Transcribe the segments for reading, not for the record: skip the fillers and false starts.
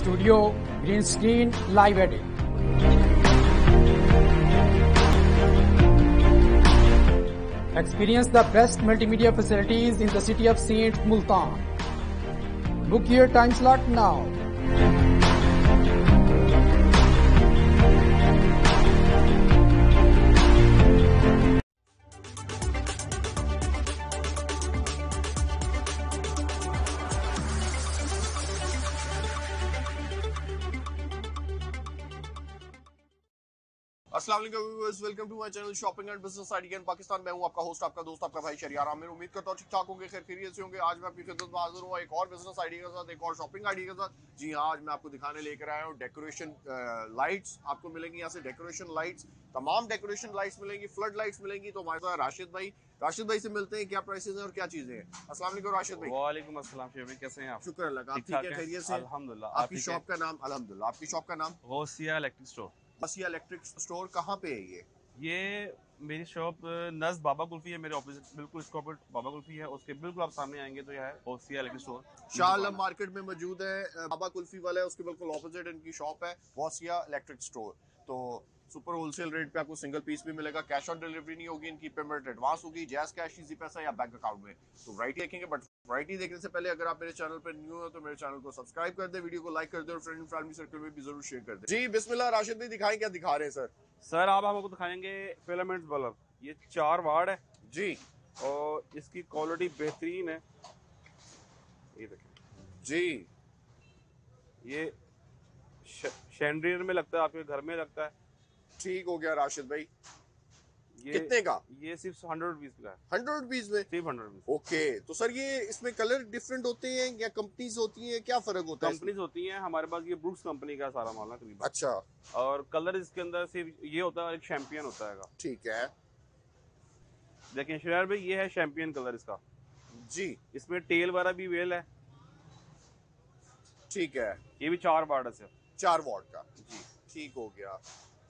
Studio, green screen, live edit. Experience the best multimedia facilities in the city of Saint Multan. Book your time slot now. अस्सलाम वालेकुम viewers, welcome to my channel shopping and business idea in Pakistan. मैं हूं आपका host, आपका दोस्त, आपका भाई शरियार आमिर। उम्मीद करता हूं ठीक ठाक होंगे, खैर खैरियत से होंगे। आज मैं आपकी खिदमत में हाजिर हुआ एक और बिजनेस आइडिया के साथ, एक और शॉपिंग आइडिया के साथ। जी हां, आज मैं आपको दिखाने लेकर आया हूं डेकोरेशन लाइट्स। आपको मिलेंगी यहाँ से डेकोरेशन लाइट्स, तमाम डेकोरेशन लाइट्स मिलेंगी, फ्लड लाइट्स मिलेंगी। तो हमारे साथ राशिद भाई से मिलते हैं, क्या प्राइसेस हैं और क्या चीजें हैं। अस्सलाम वालेकुम राशिद भाई। वालेकुम अस्सलाम शेख भाई, कैसे हैं आप? शुक्र अल्लाह का, आप ठीक ठीक है, ठाक खैरियत हैं? से? अल्हम्दुलिल्लाह। आपकी शॉप का नाम? अल्हम्दुलिल्लाह। आपकी शॉप का नाम? Ghousia electric store. Ghousia electric store कहाँ पे है ये मेरी शॉप नज़ बाबा कुल्फी है, मेरे ऑपोजिट बिल्कुल इसके ऑपोजिट बाबा कुल्फी है, उसके बिल्कुल आप सामने आएंगे तो यह है Gausiya electric store. Shah Alam market में मौजूद है। बाबा कुल्फी वाला है, उसके बिल्कुल ऑपोजिट इनकी शॉप है, गौसिया इलेक्ट्रिक स्टोर। तो सुपर होलसेल रेट पे आपको सिंगल पीस भी मिलेगा। कैश ऑन डिलीवरी नहीं होगी, इनकी पेमेंट एडवांस होगी, जैस कैश, इजी पैसा या बैंक अकाउंट में। तो वैरायटी देखेंगे, बट वैरायटी देखने से पहले अगर आप मेरे चैनल पर न्यू हो तो मेरे चैनल को सब्सक्राइब कर दे, वीडियो को लाइक कर दे और फ्रेंड एंड फैमिली सर्कल में भी जरूर शेयर कर दे। जी बिस्मिल्लाह, राशिद भाई दिखाएं, क्या दिखा रहे हैं सर आप हमको दिखाएंगे फिलामेंट्स बल्ब। ये 4 वाट है जी, और इसकी क्वालिटी बेहतरीन है। ये देखें जी, ये शैंडलियर में लगता है, आपके घर में लगता है। ठीक हो गया राशिद भाई। ये कितने का? ये सिर्फ 100 रुपीज का है। 100 रुपीज में? सिर्फ 100 रुपीज। ओके, तो सर ये इसमें कलर डिफरेंट होते हैं या कंपनीज होती हैं, क्या फर्क होता है? कंपनीज होती हैं, हमारे पास ये ब्रुक्स कंपनी का सारा माल है तकरीबन। अच्छा, और कलर इसके अंदर सिर्फ ये होता है, एक चैंपियन होता है। ठीक है। देखिए शरार भाई, ये है चैंपियन कलर इसका जी, इसमें टेल वाला भी वेल है। ठीक है, ये भी 4 वाट है सिर्फ। 4 वॉट का जी, ठीक हो गया।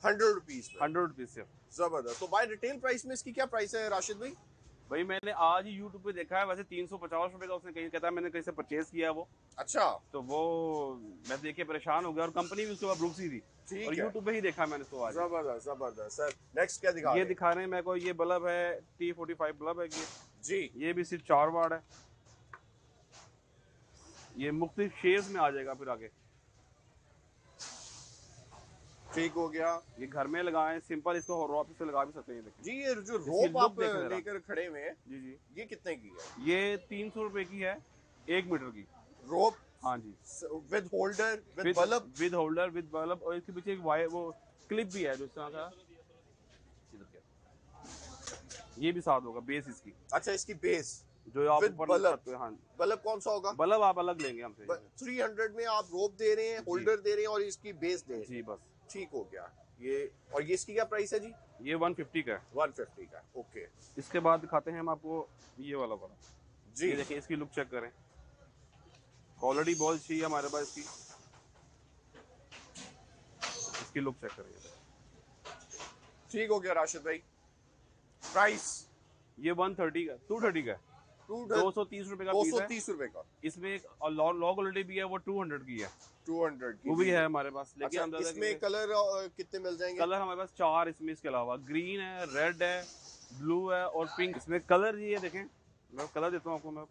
100 रुपीज में? 100 रुपीज सिर्फ। जबरदस्त। तो बाय रिटेल प्राइस में इसकी क्या प्राइस है राशिद भाई? भाई मैंने आज ही यूट्यूब पे देखा है, वैसे 350 रुपए का उसने कहीं कहता है, मैंने कहीं से परचेज किया वो। अच्छा, तो वो मैं देख के परेशान हो गया, और कंपनी भी उसके बाद ब्रुक्स ही थी, ठीक और है। यूट्यूब पे ही देखा मैंने इसको आज। जबरदस्त जबरदस्त। सर नेक्स्ट क्या दिखा ये रहे हैं? दिखा रहे हैं मेरे को, ये बल्ब है T45 बल्ब है ये। जी, ये भी सिर्फ 4 वाट है। ये मुख्तलिफ शेड्स में आ जाएगा फिर आगे। ठीक हो गया। ये घर में लगाएं, सिंपल इसको रॉप से लगा भी सकते हैं। देखिए जी, ये जो इसकी रोप look आप देखें जरा। लेकर खड़े हुए हैं, जी जी, ये कितने की है? ये 300 रुपए की है, 1 मीटर की रोप हाँ जी, with holder with bulb? With holder with bulb, और इसके पीछे एक वायर वो क्लिप भी है जो इस तरह का। ये भी साथ होगा बेस इसकी। अच्छा, इसकी बेस जो आप विद ऊपर बल्ब? सकते हैं। हाँ, बल्ब कौन सा होगा? बल्ब आप अलग लेंगे हमसे। 300 में आप रोप दे रहे हैं, होल्डर दे रहे हैं और इसकी बेस दे रहे हैं। जी बस। ठीक हो गया। ये और ये इसकी क्या प्राइस है जी? ये 150 का है। 150 का, ओके। इसके बाद दिखाते हैं हम आपको ये वाला जी, ये देखिए, इसकी लुक चेक करें, क्वालिटी बहुत अच्छी है हमारे पास इसकी लुक चेक करें। ठीक हो गया राशिद भाई। प्राइस? ये 130 का 230 का है। 230 रुपए का पीस है। 230 रुपए का। इसमें एक लॉ क्वालिटी भी है, वो 200 की है। 200 की वो भी है हमारे पास। लेकिन अच्छा, अंदाजा इसमें कलर कितने मिल जाएंगे? कलर हमारे पास 4 इसमें, इसके अलावा ग्रीन है, रेड है, ब्लू है और पिंक। इसमें कलर ये देखें, मैं कलर देता हूँ आपको। मैं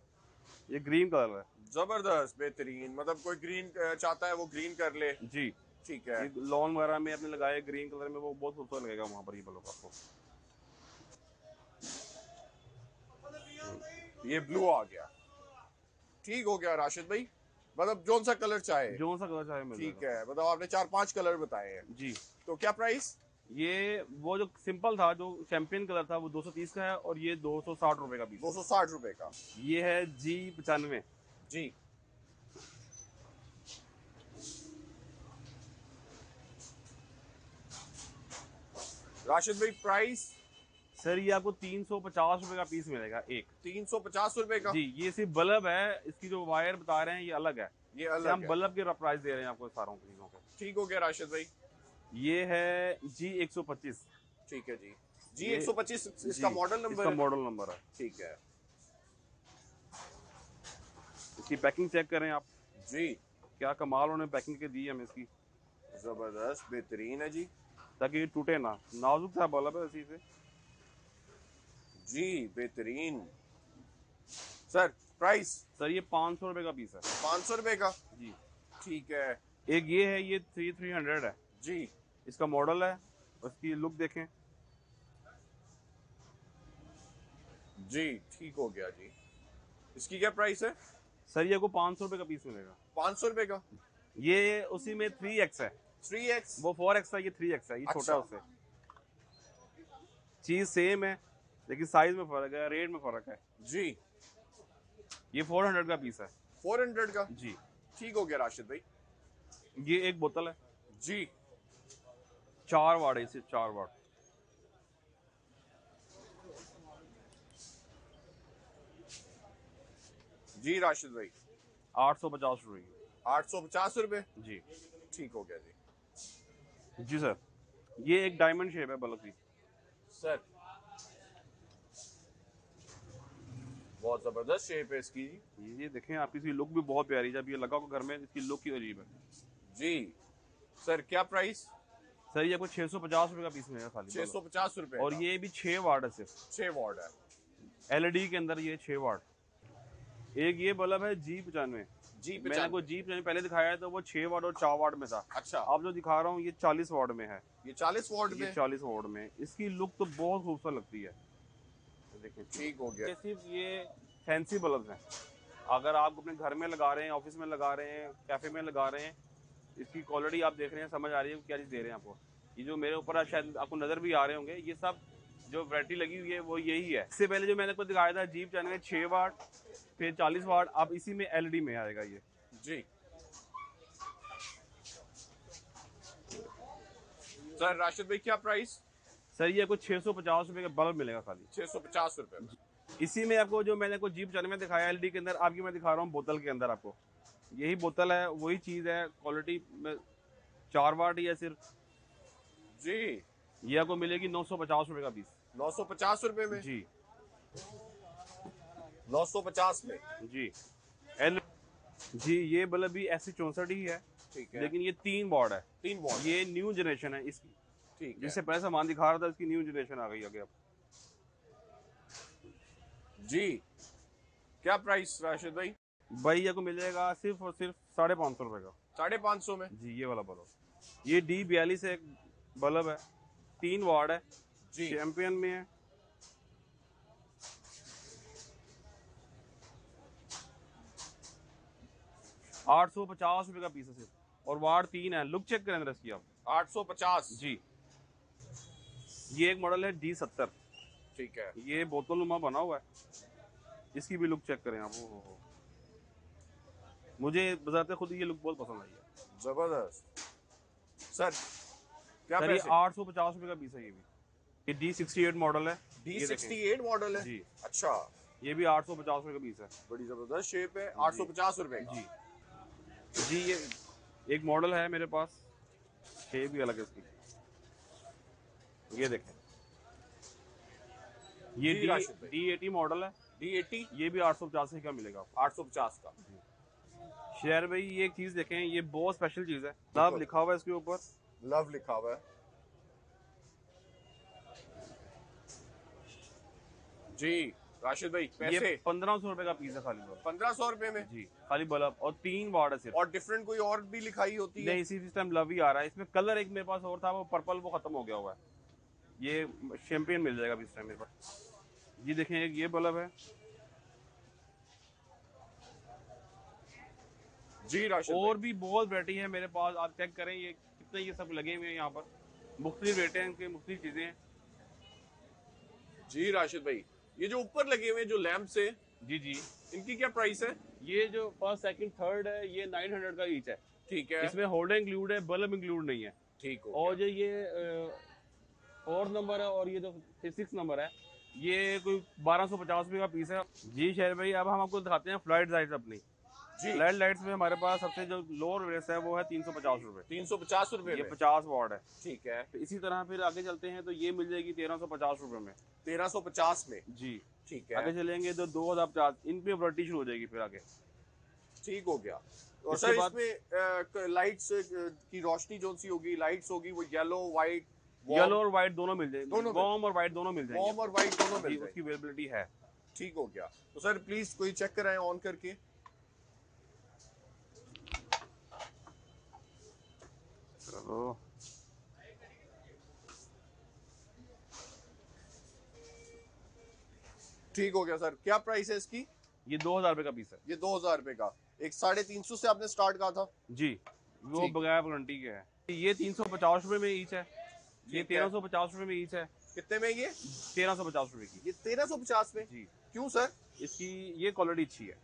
ये ग्रीन कलर है। जबरदस्त, बेहतरीन। मतलब कोई ग्रीन चाहता है वो ग्रीन कर ले। जी, ठीक है। लॉन वगैरह में आपने लगाए ग्रीन कलर में, वो बहुत खूबसूरत लगेगा वहाँ पर। ये बल्ब आपको ये ब्लू आ गया। ठीक हो गया राशिद भाई। मतलब जोन सा कलर चाहे? जो सा कलर चाहे मिल ठीक जाएगा। है। मतलब आपने 4-5 कलर बताए हैं। जी, तो क्या प्राइस? ये वो जो सिंपल था, जो चैंपियन कलर था, वो 230 का है, और ये 260 रुपए का पीस। 260 रुपए का। ये है G95। जी, राशिद भाई प्राइस? सर ये आपको 350 रुपए का पीस मिलेगा एक। 350 रुपए का? जी, ये सिर्फ बल्ब है, इसकी जो वायर बता रहे हैं ये अलग है। ये अलग हम है। बल्ब के प्राइस दे रहे हैं आपको सारों चीजों के। ठीक हो गया राशिद भाई। ये है G125। ठीक है जी। G125 इसका मॉडल नंबर इसका है? मॉडल नंबर है। ठीक है इसकी पैकिंग चेक करें आप। जी। क्या कमाल उन्होंने पैकिंग के दी है हमें इसकी, जबरदस्त, बेहतरीन है जी। ताकि ये टूटे ना। नाजुक सा बल्ब है इसी से। जी बेहतरीन। Sir price? सर ये 500 रुपए का पीस है। 500 रुपए का? जी। ठीक है एक ये है, ये 300 है जी। इसका मॉडल है। उसकी लुक देखें। जी ठीक हो गया जी। इसकी क्या प्राइस है? सर ये को 500 रुपए का पीस मिलेगा। 500 रुपए का? ये उसी में 3x है। 3x? वो 4x था, ये 3x है, ये छोटा है उससे। चीज सेम है लेकिन साइज में फर्क है, रेट में फर्क है जी। ये 400 का पीस है। 400 का? जी। ठीक हो गया राशिद भाई। ये एक बोतल है जी। 4 वाट है, इसे 4 वाट। जी राशिद भाई। 850 रुपए की। 850 रुपए? जी। ठीक हो गया जी। जी सर, ये एक डायमंड शेप है बल्ब की। सर बहुत जबरदस्त शेप है इसकी। ये देखें, आपकी इसकी लुक भी बहुत प्यारी है। जब ये लगा होगा घर में, इसकी लुक ही अजीब है। जी। सर क्या प्राइस? सर ये कुछ 650 रुपए का पीस मिलेगा खाली। 650 रुपए? और ये भी 6 वाट है सिर्फ। 6 वाट है। एलईडी के अंदर ये 6 वाट। एक ये बल्ब है G95। मैंने आपको G95 पहले दिखाया है तो वो 6 वाट और 4 वाट में था। अच्छा। अब जो दिखा रहा हूँ ये 40 वाट में है। ये 40 वाट में? ये 40 वाट में। इसकी लुक तो बहुत खूबसूरत लगती है। देखिए ठीक हो गया। सिर्फ ये फैंसी बल्ब हैं। अगर आप अपने घर में लगा रहे हैं, ऑफिस में लगा रहे हैं, कैफे में लगा रहे हैं, इसकी क्वालिटी आप देख रहे हैं, समझ आ रही है क्या चीज़ दे रहे हैं आपको। ये जो मेरे ऊपर शायद आपको नजर भी आ रहे होंगे, ये सब जो वैरायटी लगी हुई है वो यही है। इससे पहले जो मैंने आपको दिखाया था G95 6 वाट, फिर 40 वाट, अब इसी में एलईडी में आएगा ये। जी। सर राशिद भाई क्या प्राइस? सर ये आपको 650 रुपए का बल्ब मिलेगा खाली। 650 रुपए में? इसी में आपको जो मैंने आपको G95 दिखाया एलईडी के अंदर, आपकी मैं दिखा रहा हूँ बोतल के अंदर। आपको यही बोतल है, वही चीज़ है। क्वालिटी में 4 वाट ही है सिर्फ। जी। ये आपको मिलेगी 950 रुपए का पीस। 950 रुपए में? जी। 950 में? जी। एल जी, ये बल्ब भी SC64 ही है। ठीक है। लेकिन ये 3 वाट है। 3 वाट? ये न्यू जनरेशन है इसकी। ठीक है। जिससे पहले सामान दिखा रहा था, इसकी न्यू जनरेशन आ गई आगे अब। जी। क्या प्राइस राशिद भाई? भाई ये को मिलेगा सिर्फ और सिर्फ 550 रुपए का। 550 में? जी। ये वाला बल्ब, ये D42 एक बल्ब है, 3 वाट है जी। चैंपियन में है। ₹850 का पीस है सिर्फ, और वाट 3 है। लुक चेक करें अंदर इसकी आप। 850? जी। ये एक मॉडल है D70। ठीक है। ये बोतल नुमा बना हुआ है। इसकी भी लुक चेक करें आप। हो मुझे बजाते खुद ये लुक बहुत पसंद आई है। जबरदस्त। सर क्या सर ये पैसे? 850 रुपए का पीस है। ये भी ये D68 मॉडल है। ये देखें। D68 मॉडल है? जी। अच्छा। ये भी 850 रुपए का पीस है। बड़ी जबरदस्त शेप है। 850 रुपए का? जी। जी। ये एक मॉडल है मेरे पास, शेप भी अलग है इसकी। ये देखें, ये जी राशिद भाई। D80 मॉडल है। D80? ये भी 850 का मिलेगा। 850 का? शेर भाई ये एक चीज देखें, ये बहुत स्पेशल चीज है। लव लिखा हुआ है इसके ऊपर। लव लिखा हुआ है? जी राशिद भाई पैसे? ये 1500 रुपए का पीस है खाली बल्ब। 1500 रुपए में? जी, खाली बल्ब, और 3 वाट है सिर्फ। और डिफरेंट कोई और भी लिखाई होती है? नहीं, इसी टाइम लव ही आ रहा है। इसमें कलर एक मेरे पास और था, वो पर्पल, वो खत्म हो गया हुआ है। ये शैंपियन मिल जाएगा इस टाइम मेरे पास। ये देखें, एक ये बल्ब है। जी राशिद और भी बहुत वैरायटी है मेरे पास, आप चेक करें ये कितने ये सब लगे हुए हैं यहाँ पर। मुख्तलिफ रेट हैं इनके, मुख्तलिफ चीजें हैं। जी राशिद भाई, ये जो ऊपर लगे हुए हैं जो लैंप है, जी जी, इनकी क्या प्राइस है? ये जो फर्स्ट सेकंड थर्ड है, ये 900 का ईच है। ठीक है। इसमें होल्डर इंक्लूड है, बल्ब इंक्लूड नहीं है। ठीक हो और जो ये 4 नंबर है और ये जो 6 नंबर है, ये कोई 1250 रुपये का पीस है। जी शहर भाई, अब हम आपको दिखाते हैं फ्लाइट लाइट्स अपनी। जी। फ्लड लाइट्स में हमारे पास सबसे जो लोअर रेस है वो है 350 रुपए। 350 रुपए ये में? 50 वाट है। ठीक है। तो इसी तरह फिर आगे चलते हैं तो ये मिल जाएगी 1350 रुपए में। 1350 में? जी। ठीक है। आगे चलेंगे तो 2050, इन पे वरायटी शुरू हो जाएगी फिर आगे। ठीक हो गया। और सर इसमें लाइट्स की रोशनी जो सी होगी, लाइट्स होगी वो येलो व्हाइट, येलो और व्हाइट दोनों मिल जाएंगे, दोनों वार्म और व्हाइट दोनों मिल जाएंगे, वार्म और व्हाइट दोनों मिल जी, जाएंगे। उसकी अवेलेबिलिटी है। ठीक हो गया। तो सर प्लीज कोई चेक कराएं ऑन करके। चलो ठीक हो गया सर। क्या प्राइस है इसकी? ये 2000 रुपए का पीस है। ये 2000 रुपए का। एक 350 से आपने स्टार्ट कहा था जी, वो ठीक। बगैर वारंटी के है। ये 350 रुपए में ईच है, ये 1350 रुपए में ईच है। कितने में ये? 1350 रुपए की। ये 1350 में? जी, क्यों सर? इसकी ये क्वालिटी अच्छी है।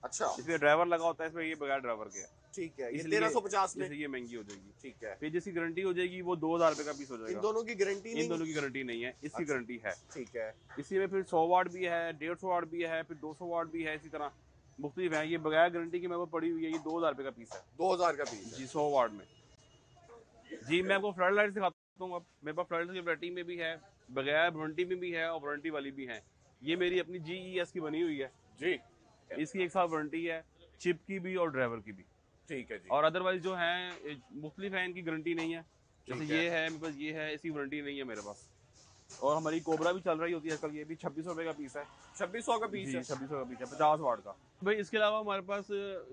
अच्छा इसमें ड्राइवर लगा होता है, इसमें ये बगैर ड्राइवर के है, ठीक है। ये इसलिए 1350 में इसलिए ये महंगी हो जाएगी। ठीक है। फिर जिसकी गारंटी हो जाएगी वो 2000 रुपए का पीस हो इन जाएगा। दोनों की गारंटी इन नहीं? दोनों की गारंटी नहीं है, इसकी अच्छा। गारंटी है। ठीक है। इसी में फिर 100 वाट भी है, 150 वाट भी है, फिर 200 वाट भी है, इसी तरह मुख्तलिफ है। ये बगैर गारंटी की मेरे को पड़ी हुई है, ये 2000 रुपए का पीस है 2000 का पीस है। जी, 100 वाट में। जी, मैं आपको फ्लड लाइट दिखाता हूँ। अब मेरे पास फ्लड की वारंटी में भी है, बगैर वारंटी में भी है और वारंटी वाली भी है। ये मेरी अपनी GES की बनी हुई है जी इसकी 1 साल वारंटी है, चिप की भी और ड्राइवर की भी। ठीक है जी। और अदरवाइज जो है मुख्तलिफ है, इनकी गारंटी नहीं है। जैसे ठीक है। ये है मेरे पास, ये है, इसकी वारंटी नहीं है मेरे पास। और हमारी कोबरा भी चल रही होती है आजकल, ये भी 2600 रुपए का पीस है। 2600 का पीस जी, है। 2600 का पीस है, 50 वाट का। भाई इसके अलावा हमारे पास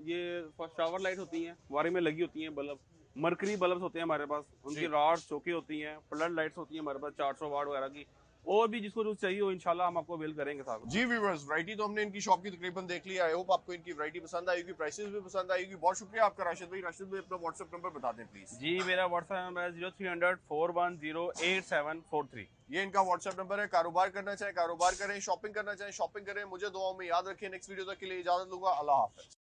ये शावर लाइट होती हैं, वारे में लगी होती हैं, बल्ब मरकरी बल्ब होते हैं हमारे पास, उनकी जी। राड चौकी होती हैं, फ्लड लाइट्स होती हैं हमारे पास 400 वाट वगैरह की। और भी जिसको जो चाहिए हो इंशाल्लाह हम आपको अवेल करेंगे साहब। जी व्यूअर्स, वैरायटी तो हमने इनकी शॉप की तकरीबन देख लिया। आई होप आपको इनकी वैरायटी पसंद आएगी, प्राइसेस भी पसंद आएगी। बहुत शुक्रिया आपका राशिद भाई। राशिद भाई अपना व्हाट्सएप नंबर बता दें प्लीज। जी, मेरा व्हाट्सएप नंबर है 0300 4108743। ये इनका व्हाट्सएप नंबर है। कारोबार करना चाहे कारोबार करें, शॉपिंग करना चाहे शॉपिंग करें। मुझे दुआओं में याद रखें। नेक्स्ट वीडियो तक के लिए इजाजत लूंगा। अल्लाह हाफिज।